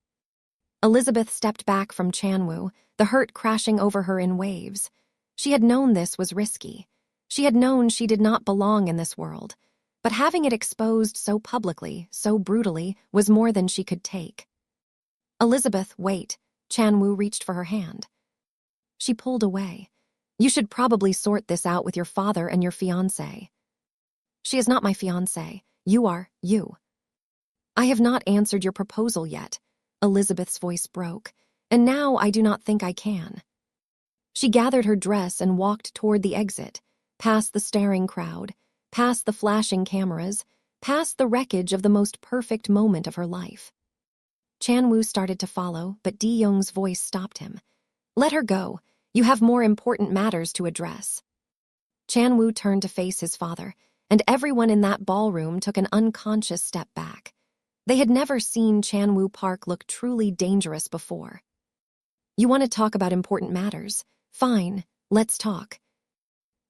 Elizabeth stepped back from Chan-woo, the hurt crashing over her in waves. She had known this was risky. She had known she did not belong in this world. But having it exposed so publicly, so brutally, was more than she could take. "Elizabeth, wait." Chan-woo reached for her hand. She pulled away. "You should probably sort this out with your father and your fiancé." "She is not my fiancé. You are, you." "I have not answered your proposal yet." Elizabeth's voice broke. "And now I do not think I can." She gathered her dress and walked toward the exit, past the staring crowd, past the flashing cameras, past the wreckage of the most perfect moment of her life. Chan-woo started to follow, but Di-young's voice stopped him. "Let her go. You have more important matters to address." Chan Wu turned to face his father, and everyone in that ballroom took an unconscious step back. They had never seen Chan Wu Park look truly dangerous before. You want to talk about important matters? Fine, let's talk.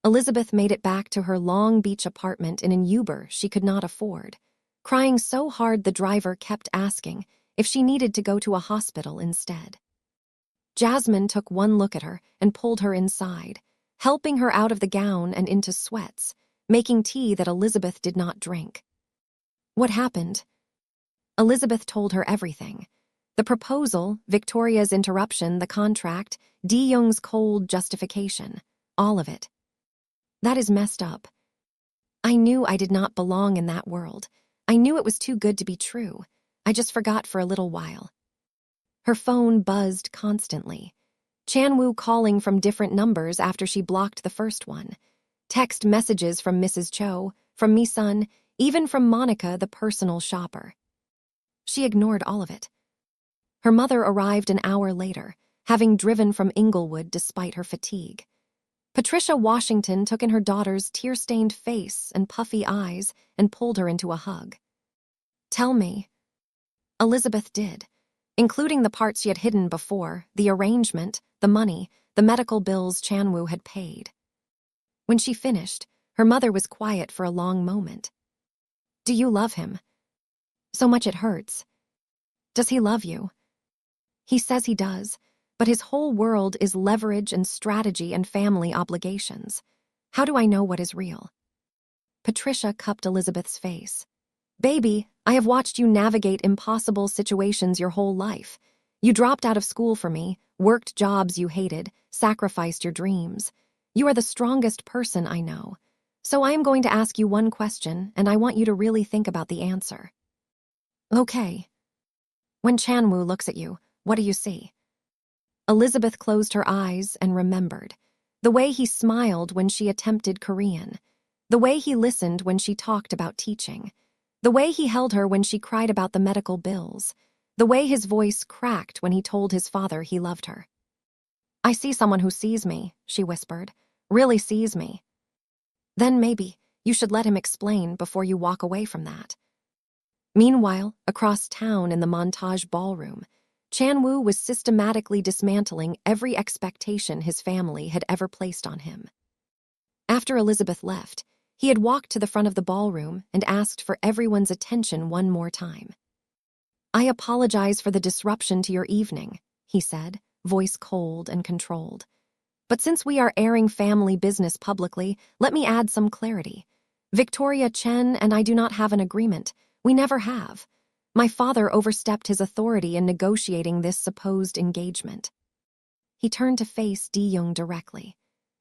Elizabeth made it back to her Long Beach apartment in an Uber she could not afford, crying so hard the driver kept asking if she needed to go to a hospital instead. Jasmine took one look at her and pulled her inside, helping her out of the gown and into sweats, making tea that Elizabeth did not drink. What happened? Elizabeth told her everything. The proposal, Victoria's interruption, the contract, Young's cold justification, all of it. That is messed up. I knew I did not belong in that world. I knew it was too good to be true. I just forgot for a little while. Her phone buzzed constantly. Chan Wu calling from different numbers after she blocked the first one. Text messages from Mrs. Cho, from Mi-sun, even from Monica, the personal shopper. She ignored all of it. Her mother arrived an hour later, having driven from Inglewood despite her fatigue. Patricia Washington took in her daughter's tear-stained face and puffy eyes and pulled her into a hug. Tell me. Elizabeth did, including the parts she had hidden before, the arrangement, the money, the medical bills Chan Wu had paid. When she finished, her mother was quiet for a long moment. Do you love him? So much it hurts. Does he love you? He says he does, but his whole world is leverage and strategy and family obligations. How do I know what is real? Patricia cupped Elizabeth's face. Baby, I have watched you navigate impossible situations your whole life. You dropped out of school for me, worked jobs you hated, sacrificed your dreams. You are the strongest person I know. So I am going to ask you one question, and I want you to really think about the answer. Okay. When Chan Wu looks at you, what do you see? Elizabeth closed her eyes and remembered. The way he smiled when she attempted Korean. The way he listened when she talked about teaching. The way he held her when she cried about the medical bills. The way his voice cracked when he told his father he loved her. I see someone who sees me, she whispered. Really sees me. Then maybe you should let him explain before you walk away from that. Meanwhile, across town in the Montage ballroom, Chan Wu was systematically dismantling every expectation his family had ever placed on him. After Elizabeth left, he had walked to the front of the ballroom and asked for everyone's attention one more time. I apologize for the disruption to your evening, he said, voice cold and controlled. But since we are airing family business publicly, let me add some clarity. Victoria Chen and I do not have an agreement. We never have. My father overstepped his authority in negotiating this supposed engagement. He turned to face Young directly.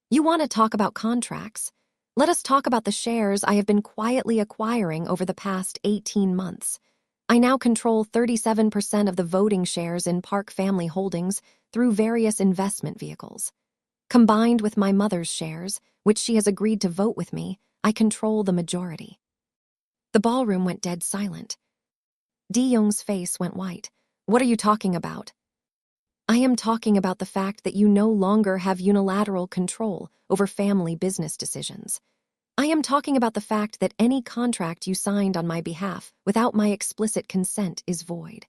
You want to talk about contracts? Let us talk about the shares I have been quietly acquiring over the past 18 months. I now control 37% of the voting shares in Park Family Holdings through various investment vehicles. Combined with my mother's shares, which she has agreed to vote with me, I control the majority. The ballroom went dead silent. Young's face went white. What are you talking about? I am talking about the fact that you no longer have unilateral control over family business decisions. I am talking about the fact that any contract you signed on my behalf without my explicit consent is void.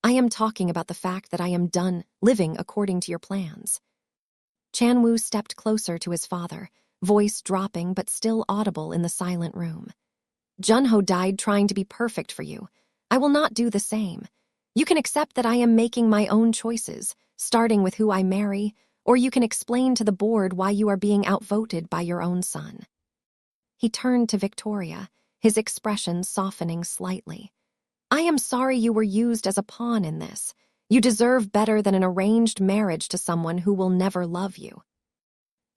I am talking about the fact that I am done living according to your plans. Chan Wu stepped closer to his father, voice dropping but still audible in the silent room. Junho died trying to be perfect for you. I will not do the same. You can accept that I am making my own choices, starting with who I marry, or you can explain to the board why you are being outvoted by your own son. He turned to Victoria, his expression softening slightly. I am sorry you were used as a pawn in this. You deserve better than an arranged marriage to someone who will never love you.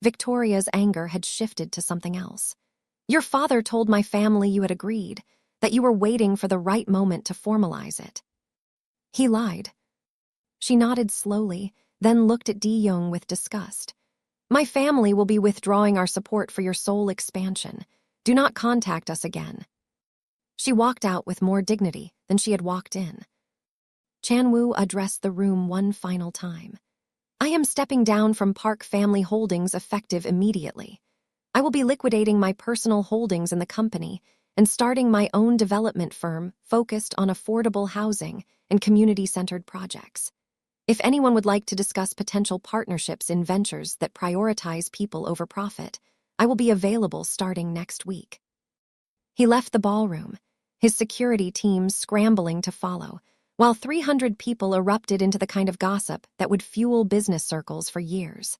Victoria's anger had shifted to something else. Your father told my family you had agreed, that you were waiting for the right moment to formalize it. He lied. She nodded slowly, then looked at Young with disgust. My family will be withdrawing our support for your soul expansion. Do not contact us again. She walked out with more dignity than she had walked in. Chan Wu addressed the room one final time. I am stepping down from Park Family Holdings effective immediately. I will be liquidating my personal holdings in the company and starting my own development firm focused on affordable housing and community-centered projects. If anyone would like to discuss potential partnerships in ventures that prioritize people over profit, I will be available starting next week. He left the ballroom, his security team scrambling to follow, while 300 people erupted into the kind of gossip that would fuel business circles for years.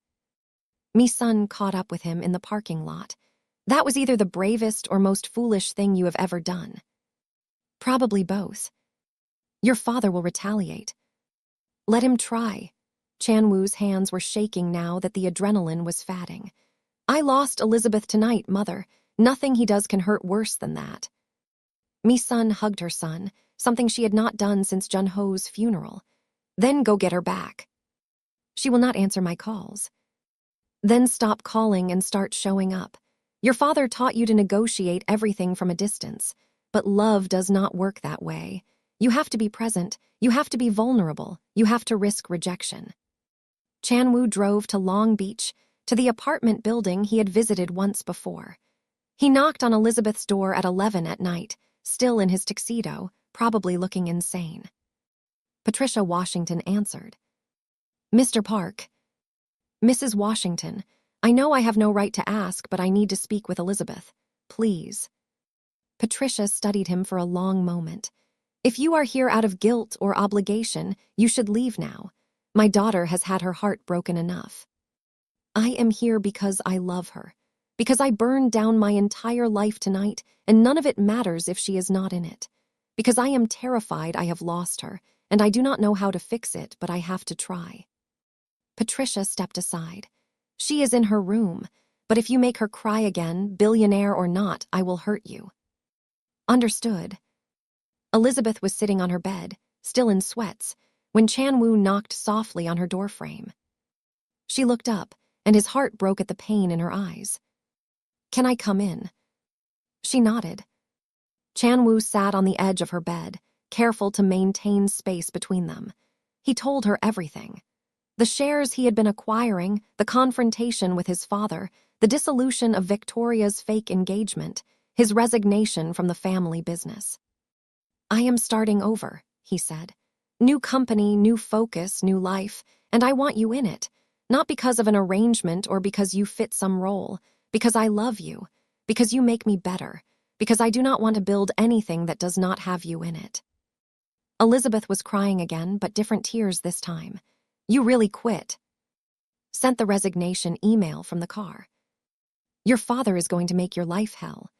Mi-sun caught up with him in the parking lot. That was either the bravest or most foolish thing you have ever done. Probably both. Your father will retaliate. Let him try. Chan-woo's hands were shaking now that the adrenaline was fatting. I lost Elizabeth tonight, mother. Nothing he does can hurt worse than that. Mi-sun hugged her son, something she had not done since Jun-ho's funeral. Then go get her back. She will not answer my calls. Then stop calling and start showing up. Your father taught you to negotiate everything from a distance, but love does not work that way. You have to be present, you have to be vulnerable, you have to risk rejection. Chan-woo drove to Long Beach, to the apartment building he had visited once before. He knocked on Elizabeth's door at 11 at night, still in his tuxedo, probably looking insane. Patricia Washington answered. Mr. Park. Mrs. Washington, I know I have no right to ask, but I need to speak with Elizabeth. Please. Patricia studied him for a long moment. If you are here out of guilt or obligation, you should leave now. My daughter has had her heart broken enough. I am here because I love her, because I burned down my entire life tonight, and none of it matters if she is not in it. Because I am terrified I have lost her, and I do not know how to fix it, but I have to try. Patricia stepped aside. She is in her room, but if you make her cry again, billionaire or not, I will hurt you. Understood. Elizabeth was sitting on her bed, still in sweats, when Chan-woo knocked softly on her doorframe. She looked up, and his heart broke at the pain in her eyes. Can I come in? She nodded. Chan-woo sat on the edge of her bed, careful to maintain space between them. He told her everything. The shares he had been acquiring, the confrontation with his father, the dissolution of Victoria's fake engagement, his resignation from the family business. I am starting over, he said. New company, new focus, new life, and I want you in it. Not because of an arrangement or because you fit some role, because I love you, because you make me better, because I do not want to build anything that does not have you in it. Elizabeth was crying again, but different tears this time. You really quit. Sent the resignation email from the car. Your father is going to make your life hell.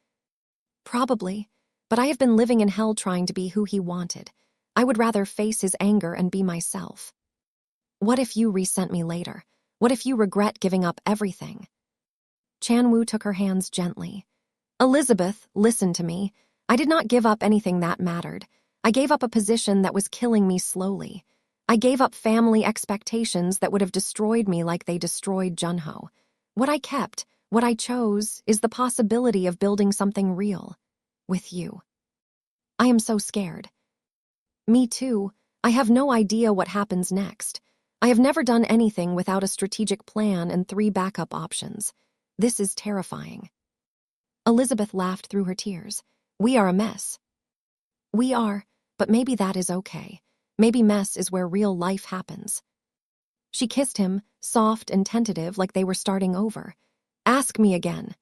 Probably, but I have been living in hell trying to be who he wanted. I would rather face his anger and be myself. What if you resent me later? What if you regret giving up everything? Chan-woo took her hands gently. Elizabeth, listen to me. I did not give up anything that mattered. I gave up a position that was killing me slowly. I gave up family expectations that would have destroyed me like they destroyed Jun-ho. What I kept, what I chose, is the possibility of building something real. With you. I am so scared. Me too. I have no idea what happens next. I have never done anything without a strategic plan and 3 backup options. This is terrifying. Elizabeth laughed through her tears. We are a mess. We are, but maybe that is okay. Maybe mess is where real life happens. She kissed him, soft and tentative like they were starting over. Ask me again.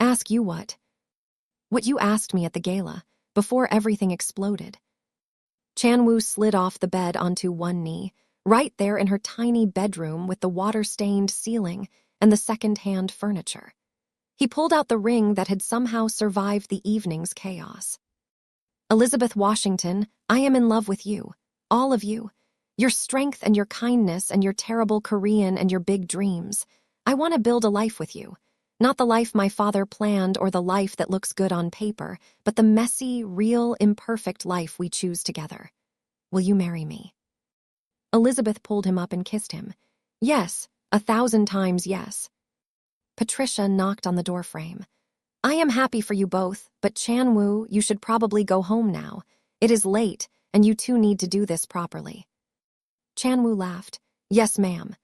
Ask you what? What you asked me at the gala, before everything exploded. Chan-woo slid off the bed onto one knee, right there in her tiny bedroom with the water-stained ceiling and the second-hand furniture. He pulled out the ring that had somehow survived the evening's chaos. Elizabeth Washington, I am in love with you, all of you. Your strength and your kindness and your terrible Korean and your big dreams. I want to build a life with you. Not the life my father planned or the life that looks good on paper, but the messy, real, imperfect life we choose together. Will you marry me? Elizabeth pulled him up and kissed him. Yes, 1,000 times yes. Patricia knocked on the doorframe. I am happy for you both, but Chan-woo, you should probably go home now. It is late, and you two need to do this properly. Chan-woo laughed. Yes, ma'am.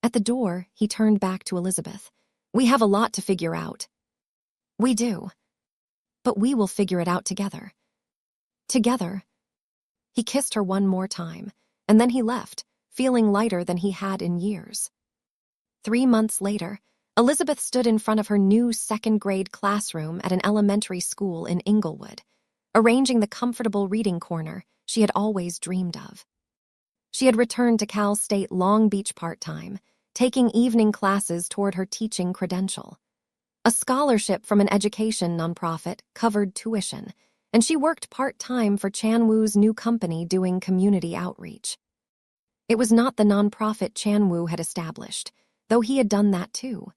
At the door, he turned back to Elizabeth. We have a lot to figure out. We do. But we will figure it out together. Together. He kissed her one more time, and then he left, feeling lighter than he had in years. 3 months later, Elizabeth stood in front of her new second-grade classroom at an elementary school in Inglewood, arranging the comfortable reading corner she had always dreamed of. She had returned to Cal State Long Beach part-time, taking evening classes toward her teaching credential. A scholarship from an education nonprofit covered tuition, and she worked part-time for Chan-Woo's new company doing community outreach. It was not the nonprofit Chan-Woo had established, though he had done that too.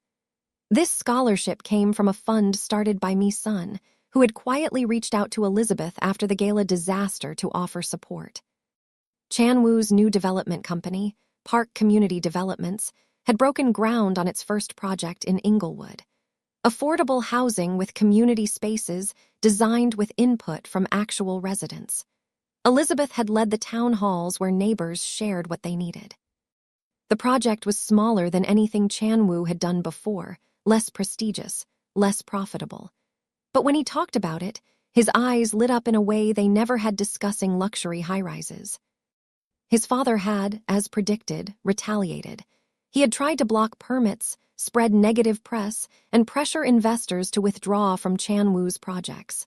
This scholarship came from a fund started by Mi Sun, who had quietly reached out to Elizabeth after the gala disaster to offer support. Chan-Woo's new development company, Park Community Developments, had broken ground on its first project in Inglewood. Affordable housing with community spaces designed with input from actual residents. Elizabeth had led the town halls where neighbors shared what they needed. The project was smaller than anything Chan-Woo had done before, less prestigious, less profitable. But when he talked about it, his eyes lit up in a way they never had discussing luxury high-rises. His father had, as predicted, retaliated. He had tried to block permits, spread negative press, and pressure investors to withdraw from Chan-Woo's projects.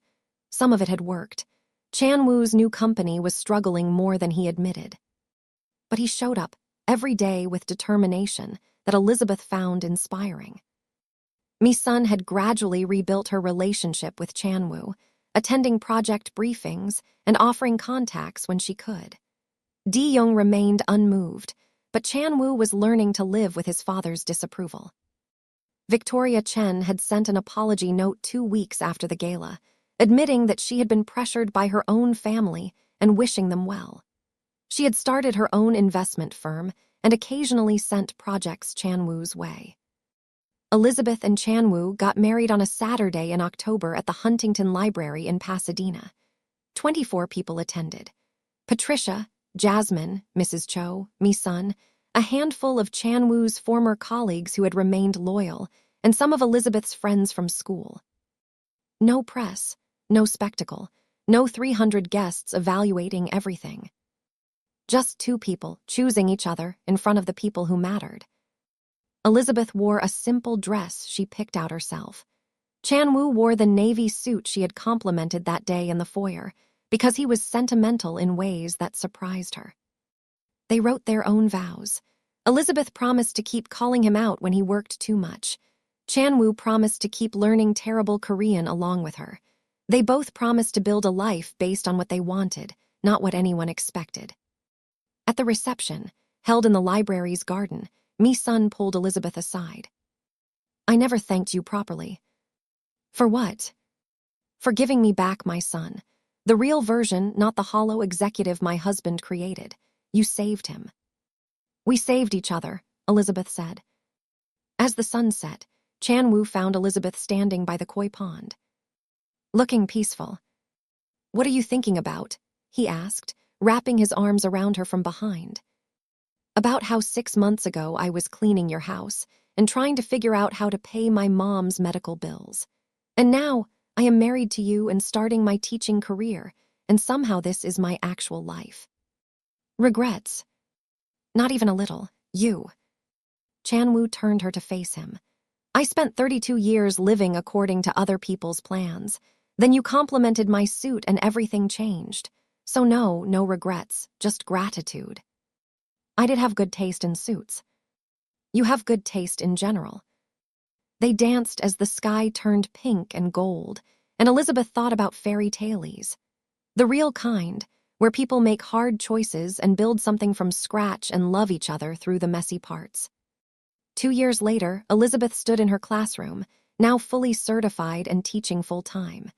Some of it had worked. Chan-Woo's new company was struggling more than he admitted. But he showed up every day with determination that Elizabeth found inspiring. Mi Sun had gradually rebuilt her relationship with Chan-Woo, attending project briefings and offering contacts when she could. Di-young remained unmoved, but Chan-Woo was learning to live with his father's disapproval. Victoria Chen had sent an apology note 2 weeks after the gala, admitting that she had been pressured by her own family and wishing them well. She had started her own investment firm and occasionally sent projects Chan-Woo's way. Elizabeth and Chan-Woo got married on a Saturday in October at the Huntington Library in Pasadena. 24 people attended. Patricia, Jasmine, Mrs. Cho, Mi Sun, a handful of Chan-Woo's former colleagues who had remained loyal, and some of Elizabeth's friends from school. No press, no spectacle, no 300 guests evaluating everything. Just 2 people choosing each other in front of the people who mattered. Elizabeth wore a simple dress she picked out herself. Chan-Woo wore the navy suit she had complimented that day in the foyer, because he was sentimental in ways that surprised her. They wrote their own vows. Elizabeth promised to keep calling him out when he worked too much. Chan-Woo promised to keep learning terrible Korean along with her. They both promised to build a life based on what they wanted, not what anyone expected. At the reception, held in the library's garden, Mi Sun pulled Elizabeth aside. "I never thanked you properly." "For what?" "For giving me back my son. The real version, not the hollow executive my husband created. You saved him." "We saved each other," Elizabeth said. As the sun set, Chan-Woo found Elizabeth standing by the koi pond. Looking peaceful. "What are you thinking about?" he asked, wrapping his arms around her from behind. "About how 6 months ago I was cleaning your house and trying to figure out how to pay my mom's medical bills. And now I am married to you and starting my teaching career, and somehow this is my actual life." "Regrets?" "Not even a little. You." Chan-Woo turned her to face him. "I spent 32 years living according to other people's plans. Then you complimented my suit and everything changed. So no regrets, just gratitude." "I did have good taste in suits." "You have good taste in general." They danced as the sky turned pink and gold, and Elizabeth thought about fairy tales. The real kind, where people make hard choices and build something from scratch and love each other through the messy parts. 2 years later, Elizabeth stood in her classroom, now fully certified and teaching full-time.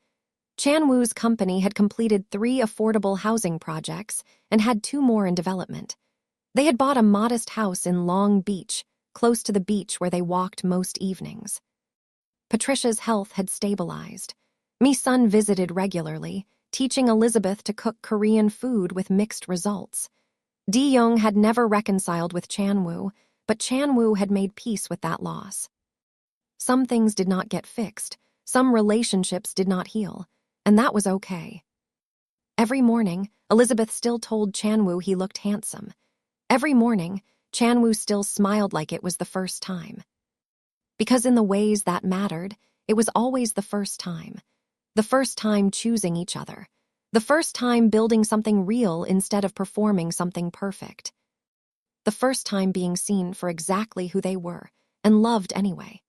Chan-Woo's company had completed 3 affordable housing projects and had 2 more in development. They had bought a modest house in Long Beach, close to the beach where they walked most evenings. Patricia's health had stabilized. Mi Sun visited regularly, teaching Elizabeth to cook Korean food with mixed results. Di-young had never reconciled with Chan-Woo, but Chan-Woo had made peace with that loss. Some things did not get fixed, some relationships did not heal, and that was okay. Every morning, Elizabeth still told Chanwoo he looked handsome. Every morning, Chanwoo still smiled like it was the first time. Because in the ways that mattered, it was always the first time. The first time choosing each other. The first time building something real instead of performing something perfect. The first time being seen for exactly who they were, and loved anyway.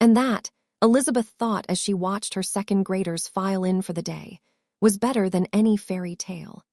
And that, Elizabeth thought as she watched her second graders file in for the day, was better than any fairy tale.